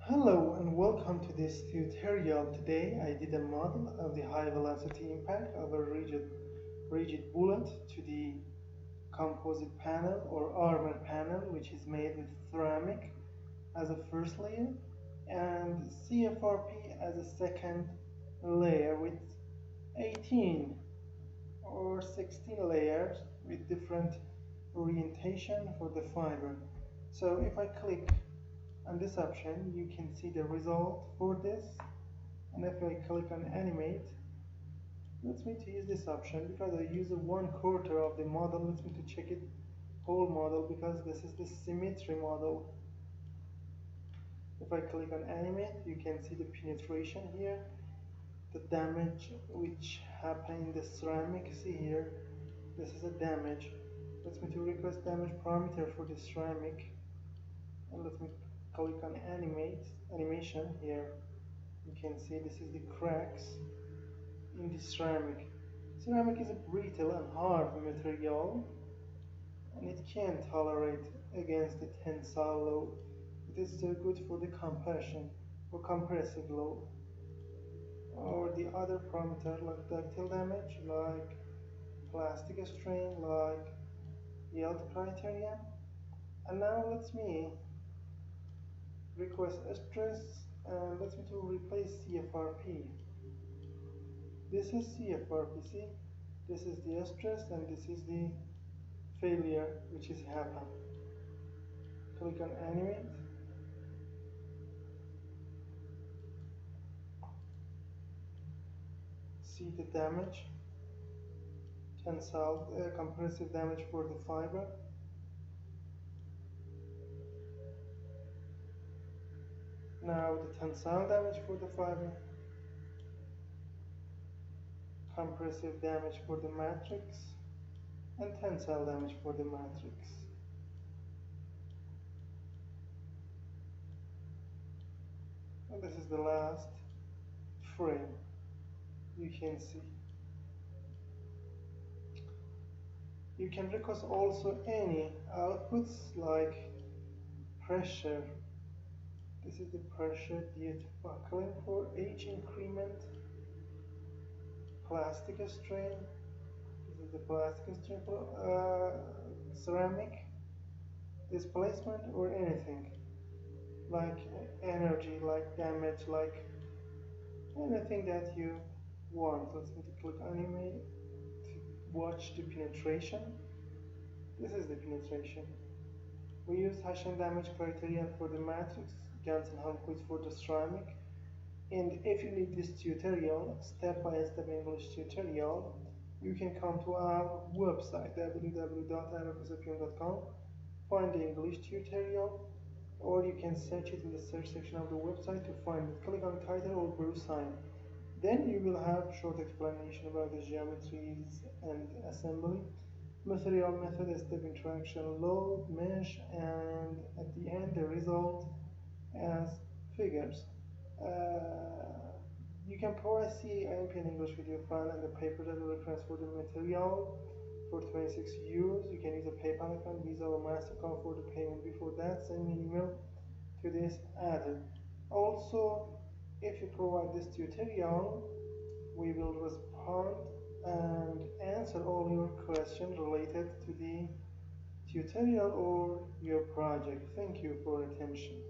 Hello and welcome to this tutorial. Today I did a model of the high velocity impact of a rigid bullet to the composite panel or armor panel, which is made with ceramic as a first layer and CFRP as a second layer with 18 or 16 layers with different orientation for the fiber. So if I click on this option, you can see the result for this, and if I click on animate, lets me to use this option because I use a 1/4 of the model. Lets me to check it whole model because this is the symmetry model. If I click on animate, you can see the penetration here, the damage which happened in the ceramic. See here, this is a damage. Lets me to request damage parameter for the ceramic, and let me click on animation here. You can see this is the cracks in the ceramic. Ceramic is a brittle and hard material, and it can tolerate against the tensile load. It is so good for the compression or compressive load. Or the other parameter like ductile damage, like plastic strain, like yield criteria. And now let me request a stress and let me to replace CFRP. This is CFRP, see? This is the stress and this is the failure which is happened. Click on animate. See the damage, tensile compressive damage for the fiber. Now the tensile damage for the fiber, compressive damage for the matrix, and tensile damage for the matrix. And this is the last frame. You can see. You can request also any outputs like pressure. This is the pressure due to buckling for H increment, plastic strain. This is the plastic strain for ceramic displacement or anything like energy, like damage, like anything that you want. Let's click animate to watch the penetration. This is the penetration. We use hash and damage criterion for the matrix, Gans and Humquist for the ceramic. And if you need this tutorial, step-by-step English tutorial, you can come to our website www.abaqus.com, find the English tutorial, or you can search it in the search section of the website to find it. Click on title or blue sign. Then you will have short explanation about the geometries and assembly, material method, step interaction, load, mesh, and at the end the result as figures. You can provide CAMP in English video file and the paper that will reference for the material for 26 euros. You can use a PayPal account, Visa or MasterCard for the payment. Before that, send me an email to this address. Also, if you provide this tutorial, we will respond and answer all your questions related to the tutorial or your project. Thank you for attention.